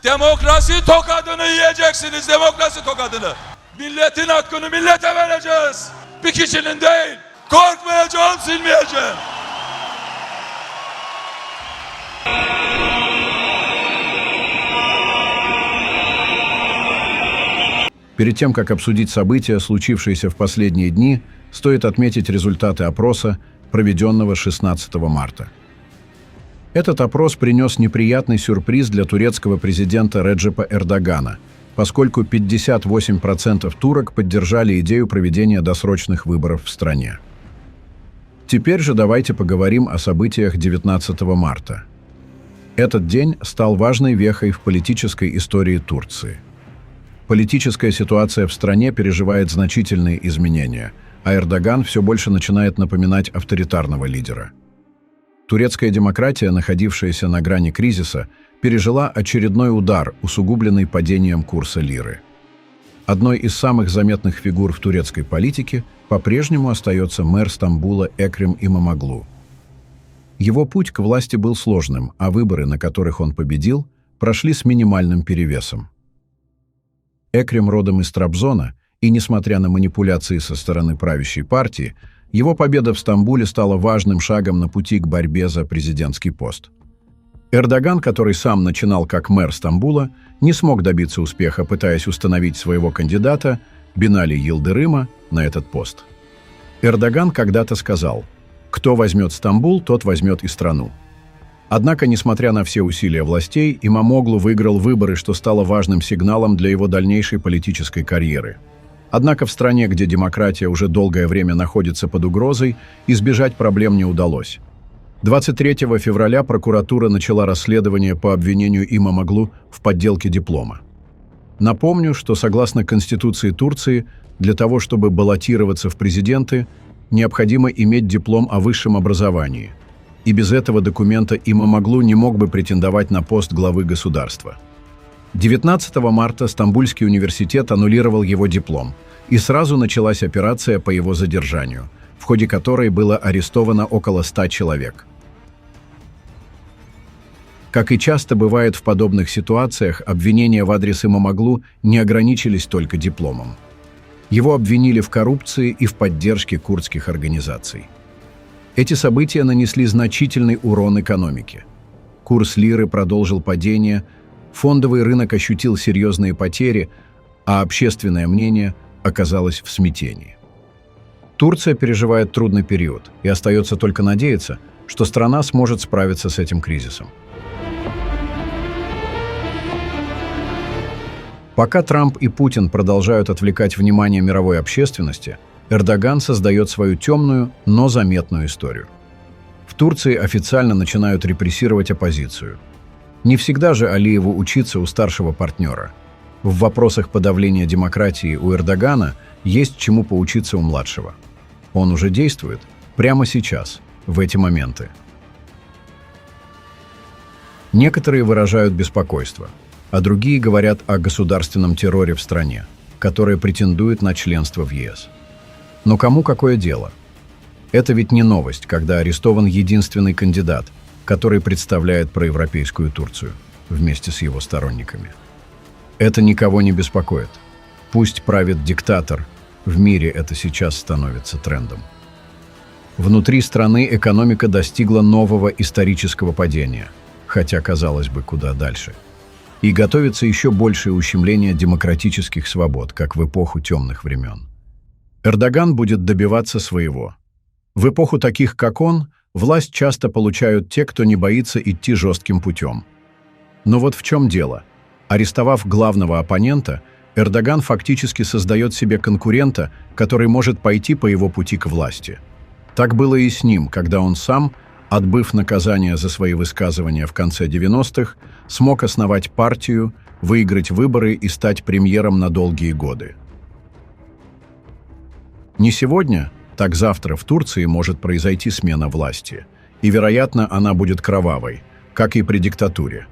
Demokrasi tokadını yiyeceksiniz, demokrasi tokadını. Milletin hakkını millete vereceğiz. Bir kişinin değil. Korkmayacağım, silmeyeceğim. Перед тем, как обсудить события, случившиеся в последние дни, стоит отметить результаты опроса, проведенного 16 марта. Этот опрос принес неприятный сюрприз для турецкого президента Реджепа Эрдогана, поскольку 58% турок поддержали идею проведения досрочных выборов в стране. Теперь же давайте поговорим о событиях 19 марта. Этот день стал важной вехой в политической истории Турции. Политическая ситуация в стране переживает значительные изменения, а Эрдоган все больше начинает напоминать авторитарного лидера. Турецкая демократия, находившаяся на грани кризиса, пережила очередной удар, усугубленный падением курса лиры. Одной из самых заметных фигур в турецкой политике по-прежнему остается мэр Стамбула Экрем Имамоглу. Его путь к власти был сложным, а выборы, на которых он победил, прошли с минимальным перевесом. Экрем родом из Трабзона, и, несмотря на манипуляции со стороны правящей партии, его победа в Стамбуле стала важным шагом на пути к борьбе за президентский пост. Эрдоган, который сам начинал как мэр Стамбула, не смог добиться успеха, пытаясь установить своего кандидата, Бинали Йылдырыма, на этот пост. Эрдоган когда-то сказал: «Кто возьмет Стамбул, тот возьмет и страну». Однако, несмотря на все усилия властей, Имамоглу выиграл выборы, что стало важным сигналом для его дальнейшей политической карьеры. Однако в стране, где демократия уже долгое время находится под угрозой, избежать проблем не удалось. 23 февраля прокуратура начала расследование по обвинению Имамоглу в подделке диплома. Напомню, что согласно Конституции Турции, для того, чтобы баллотироваться в президенты, необходимо иметь диплом о высшем образовании. И без этого документа Имамоглу не мог бы претендовать на пост главы государства. 19 марта Стамбульский университет аннулировал его диплом, и сразу началась операция по его задержанию, в ходе которой было арестовано около 100 человек. Как и часто бывает в подобных ситуациях, обвинения в адрес Имамоглу не ограничились только дипломом. Его обвинили в коррупции и в поддержке курдских организаций. Эти события нанесли значительный урон экономике. Курс лиры продолжил падение, фондовый рынок ощутил серьезные потери, а общественное мнение оказалось в смятении. Турция переживает трудный период, и остается только надеяться, что страна сможет справиться с этим кризисом. Пока Трамп и Путин продолжают отвлекать внимание мировой общественности, Эрдоган создает свою темную, но заметную историю. В Турции официально начинают репрессировать оппозицию. Не всегда же Алиеву учиться у старшего партнера. В вопросах подавления демократии у Эрдогана есть чему поучиться у младшего. Он уже действует прямо сейчас, в эти моменты. Некоторые выражают беспокойство, а другие говорят о государственном терроре в стране, которая претендует на членство в ЕС. Но кому какое дело? Это ведь не новость, когда арестован единственный кандидат, который представляет проевропейскую Турцию, вместе с его сторонниками. Это никого не беспокоит. Пусть правит диктатор, в мире это сейчас становится трендом. Внутри страны экономика достигла нового исторического падения, хотя, казалось бы, куда дальше. И готовится еще большее ущемление демократических свобод, как в эпоху темных времен. Эрдоган будет добиваться своего. В эпоху таких, как он, власть часто получают те, кто не боится идти жестким путем. Но вот в чем дело. Арестовав главного оппонента, Эрдоган фактически создает себе конкурента, который может пойти по его пути к власти. Так было и с ним, когда он сам, отбыв наказание за свои высказывания в конце 90-х, смог основать партию, выиграть выборы и стать премьером на долгие годы. Не сегодня, так завтра в Турции может произойти смена власти, и, вероятно, она будет кровавой, как и при диктатуре.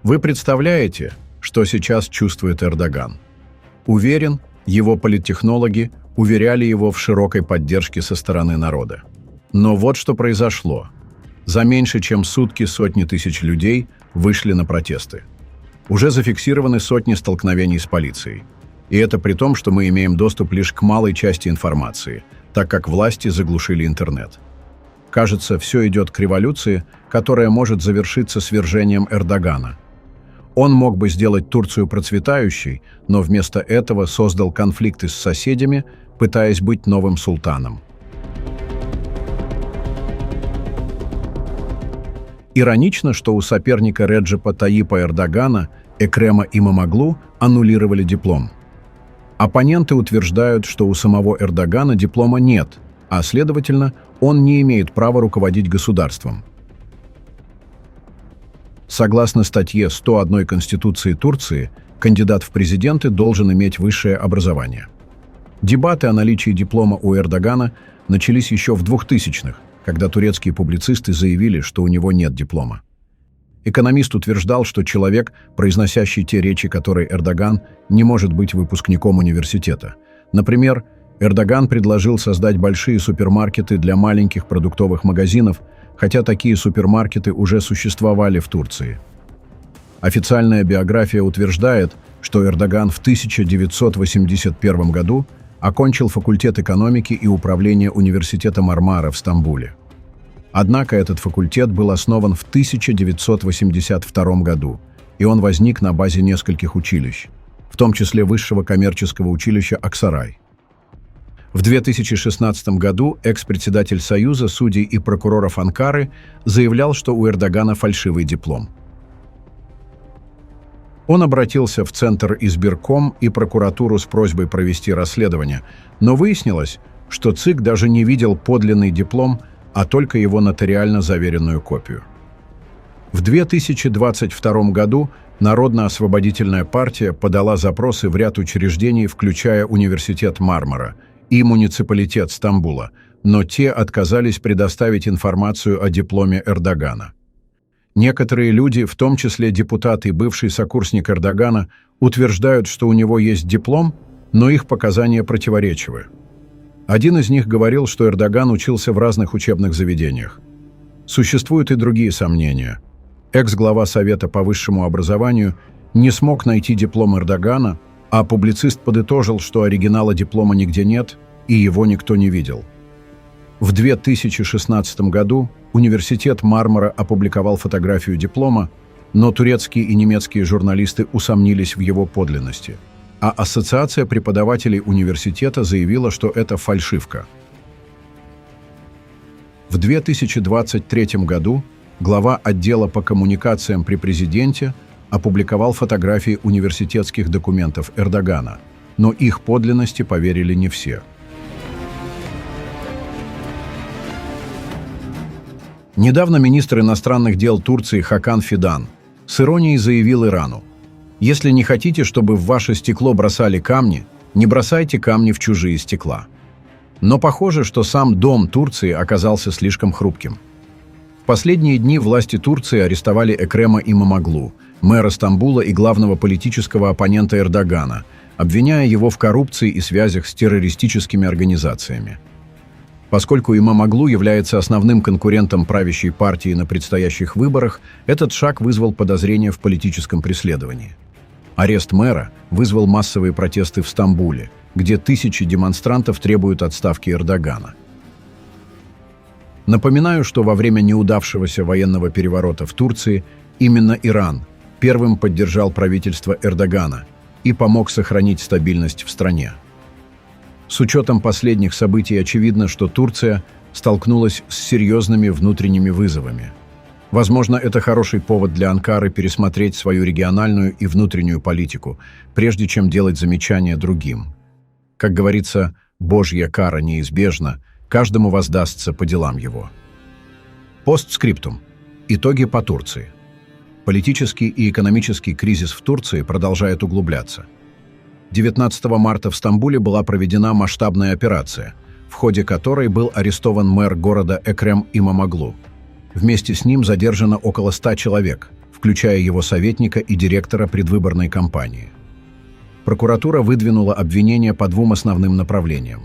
Вы представляете, что сейчас чувствует Эрдоган? Уверен, его политтехнологи уверяли его в широкой поддержке со стороны народа. Но вот что произошло. За меньше чем сутки сотни тысяч людей вышли на протесты. Уже зафиксированы сотни столкновений с полицией. И это при том, что мы имеем доступ лишь к малой части информации, так как власти заглушили интернет. Кажется, все идет к революции, которая может завершиться свержением Эрдогана. Он мог бы сделать Турцию процветающей, но вместо этого создал конфликты с соседями, пытаясь быть новым султаном. Иронично, что у соперника Реджепа Тайипа Эрдогана, Экрема Имамоглу, аннулировали диплом. Оппоненты утверждают, что у самого Эрдогана диплома нет, а, следовательно, он не имеет права руководить государством. Согласно статье 101 Конституции Турции, кандидат в президенты должен иметь высшее образование. Дебаты о наличии диплома у Эрдогана начались еще в 2000-х, когда турецкие публицисты заявили, что у него нет диплома. Экономист утверждал, что человек, произносящий те речи, которые Эрдоган, не может быть выпускником университета. Например, Эрдоган предложил создать большие супермаркеты для маленьких продуктовых магазинов, хотя такие супермаркеты уже существовали в Турции. Официальная биография утверждает, что Эрдоган в 1981 году окончил факультет экономики и управления университета Мармара в Стамбуле. Однако этот факультет был основан в 1982 году, и он возник на базе нескольких училищ, в том числе Высшего коммерческого училища Аксарай. В 2016 году экс-председатель Союза судей и прокуроров Анкары заявлял, что у Эрдогана фальшивый диплом. Он обратился в Центр избирком и прокуратуру с просьбой провести расследование, но выяснилось, что ЦИК даже не видел подлинный диплом, а только его нотариально заверенную копию. В 2022 году Народно-освободительная партия подала запросы в ряд учреждений, включая Университет Мармара и муниципалитет Стамбула, но те отказались предоставить информацию о дипломе Эрдогана. Некоторые люди, в том числе депутаты и бывший сокурсник Эрдогана, утверждают, что у него есть диплом, но их показания противоречивы. Один из них говорил, что Эрдоган учился в разных учебных заведениях. Существуют и другие сомнения. Экс-глава Совета по высшему образованию не смог найти диплом Эрдогана, а публицист подытожил, что оригинала диплома нигде нет и его никто не видел. В 2016 году Университет Мармара опубликовал фотографию диплома, но турецкие и немецкие журналисты усомнились в его подлинности, а Ассоциация преподавателей университета заявила, что это фальшивка. В 2023 году глава отдела по коммуникациям при президенте опубликовал фотографии университетских документов Эрдогана, но их подлинности поверили не все. Недавно министр иностранных дел Турции Хакан Фидан с иронией заявил Ирану: «Если не хотите, чтобы в ваше стекло бросали камни, не бросайте камни в чужие стекла». Но похоже, что сам дом Турции оказался слишком хрупким. В последние дни власти Турции арестовали Экрема Имамоглу, мэра Стамбула и главного политического оппонента Эрдогана, обвиняя его в коррупции и связях с террористическими организациями. Поскольку Имамоглу является основным конкурентом правящей партии на предстоящих выборах, этот шаг вызвал подозрения в политическом преследовании. Арест мэра вызвал массовые протесты в Стамбуле, где тысячи демонстрантов требуют отставки Эрдогана. Напоминаю, что во время неудавшегося военного переворота в Турции именно Иран первым поддержал правительство Эрдогана и помог сохранить стабильность в стране. С учетом последних событий очевидно, что Турция столкнулась с серьезными внутренними вызовами. Возможно, это хороший повод для Анкары пересмотреть свою региональную и внутреннюю политику, прежде чем делать замечания другим. Как говорится, Божья кара неизбежна, каждому воздастся по делам его. Постскриптум. Итоги по Турции. Политический и экономический кризис в Турции продолжает углубляться. 19 марта в Стамбуле была проведена масштабная операция, в ходе которой был арестован мэр города Экрем Имамоглу. Вместе с ним задержано около 100 человек, включая его советника и директора предвыборной кампании. Прокуратура выдвинула обвинения по двум основным направлениям: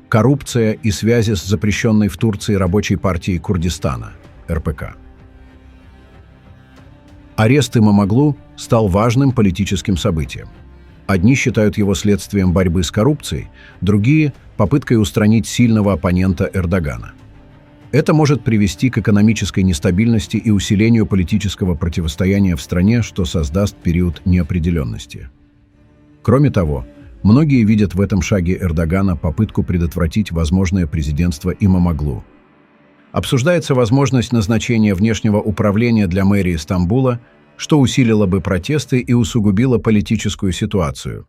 коррупция и связи с запрещенной в Турции Рабочей партией Курдистана, РПК. Арест Имамоглу стал важным политическим событием. Одни считают его следствием борьбы с коррупцией, другие – попыткой устранить сильного оппонента Эрдогана. Это может привести к экономической нестабильности и усилению политического противостояния в стране, что создаст период неопределенности. Кроме того, многие видят в этом шаге Эрдогана попытку предотвратить возможное президентство Имамоглу. Обсуждается возможность назначения внешнего управления для мэрии Стамбула, что усилило бы протесты и усугубило политическую ситуацию.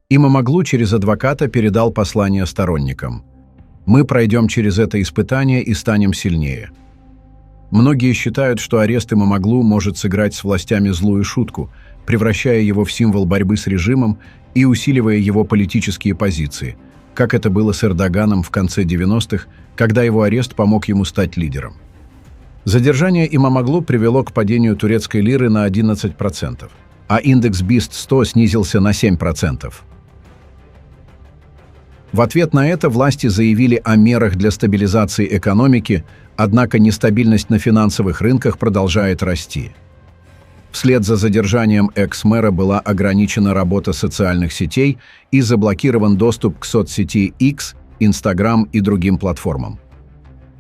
Имамоглу через адвоката передал послание сторонникам: «Мы пройдем через это испытание и станем сильнее». Многие считают, что арест Имамоглу может сыграть с властями злую шутку, превращая его в символ борьбы с режимом и усиливая его политические позиции, как это было с Эрдоганом в конце 90-х, когда его арест помог ему стать лидером. Задержание Имамоглу привело к падению турецкой лиры на 11%, а индекс BIST-100 снизился на 7%. В ответ на это власти заявили о мерах для стабилизации экономики, однако нестабильность на финансовых рынках продолжает расти. Вслед за задержанием экс-мэра была ограничена работа социальных сетей и заблокирован доступ к соцсети X, Instagram и другим платформам.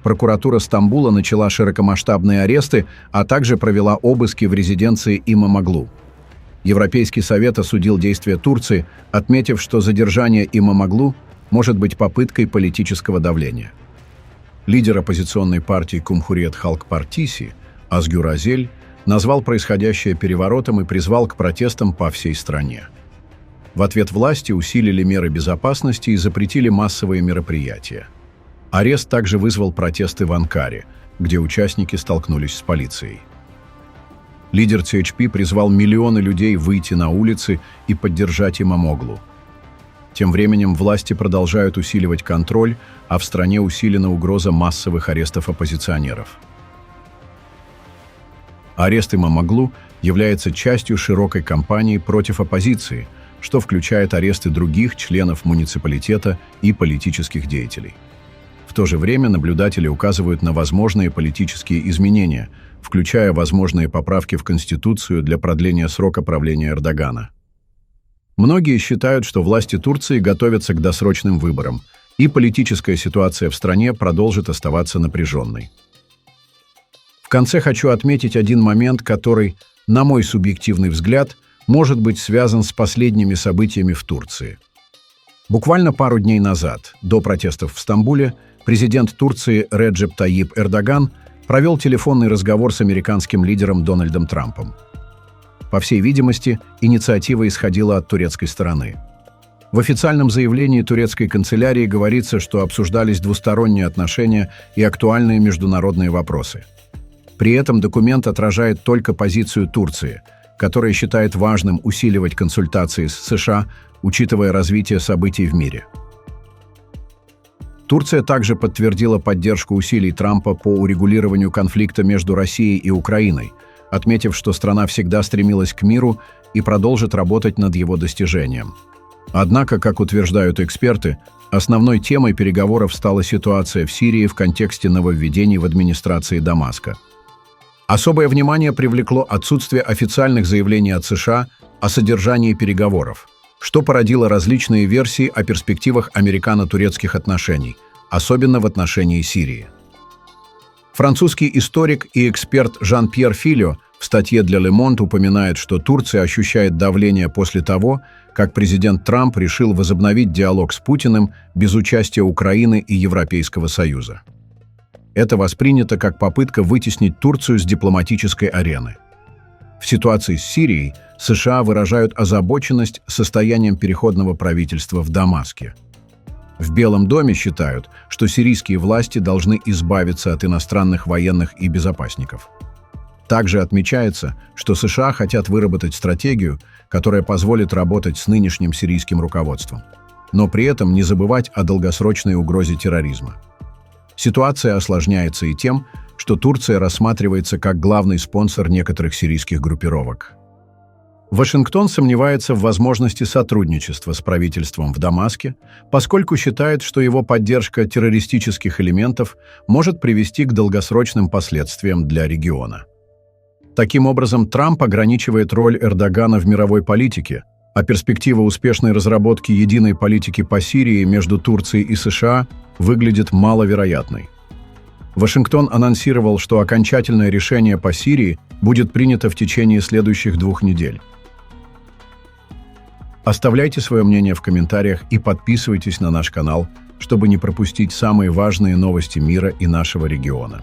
Прокуратура Стамбула начала широкомасштабные аресты, а также провела обыски в резиденции Имамоглу. Европейский совет осудил действия Турции, отметив, что задержание Имамоглу может быть попыткой политического давления. Лидер оппозиционной партии Cumhuriyet Halk Partisi Озгюр Озель назвал происходящее переворотом и призвал к протестам по всей стране. В ответ власти усилили меры безопасности и запретили массовые мероприятия. Арест также вызвал протесты в Анкаре, где участники столкнулись с полицией. Лидер ЦХП призвал миллионы людей выйти на улицы и поддержать Имамоглу. Тем временем власти продолжают усиливать контроль, а в стране усилена угроза массовых арестов оппозиционеров. Арест Имамоглу является частью широкой кампании против оппозиции, что включает аресты других членов муниципалитета и политических деятелей. В то же время наблюдатели указывают на возможные политические изменения, включая возможные поправки в Конституцию для продления срока правления Эрдогана. Многие считают, что власти Турции готовятся к досрочным выборам, и политическая ситуация в стране продолжит оставаться напряженной. В конце хочу отметить один момент, который, на мой субъективный взгляд, может быть связан с последними событиями в Турции. Буквально пару дней назад, до протестов в Стамбуле, президент Турции Реджеп Тайип Эрдоган провел телефонный разговор с американским лидером Дональдом Трампом. По всей видимости, инициатива исходила от турецкой стороны. В официальном заявлении турецкой канцелярии говорится, что обсуждались двусторонние отношения и актуальные международные вопросы. При этом документ отражает только позицию Турции, которая считает важным усиливать консультации с США, учитывая развитие событий в мире. Турция также подтвердила поддержку усилий Трампа по урегулированию конфликта между Россией и Украиной, отметив, что страна всегда стремилась к миру и продолжит работать над его достижением. Однако, как утверждают эксперты, основной темой переговоров стала ситуация в Сирии в контексте нововведений в администрации Дамаска. Особое внимание привлекло отсутствие официальных заявлений от США о содержании переговоров, что породило различные версии о перспективах американо-турецких отношений, особенно в отношении Сирии. Французский историк и эксперт Жан-Пьер Филё в статье для Le Monde упоминает, что Турция ощущает давление после того, как президент Трамп решил возобновить диалог с Путиным без участия Украины и Европейского Союза. Это воспринято как попытка вытеснить Турцию с дипломатической арены. В ситуации с Сирией США выражают озабоченность состоянием переходного правительства в Дамаске. В Белом доме считают, что сирийские власти должны избавиться от иностранных военных и безопасников. Также отмечается, что США хотят выработать стратегию, которая позволит работать с нынешним сирийским руководством, но при этом не забывать о долгосрочной угрозе терроризма. Ситуация осложняется и тем, что Турция рассматривается как главный спонсор некоторых сирийских группировок. Вашингтон сомневается в возможности сотрудничества с правительством в Дамаске, поскольку считает, что его поддержка террористических элементов может привести к долгосрочным последствиям для региона. Таким образом, Трамп ограничивает роль Эрдогана в мировой политике, а перспектива успешной разработки единой политики по Сирии между Турцией и США выглядит маловероятной. Вашингтон анонсировал, что окончательное решение по Сирии будет принято в течение следующих 2 недель. Оставляйте свое мнение в комментариях и подписывайтесь на наш канал, чтобы не пропустить самые важные новости мира и нашего региона.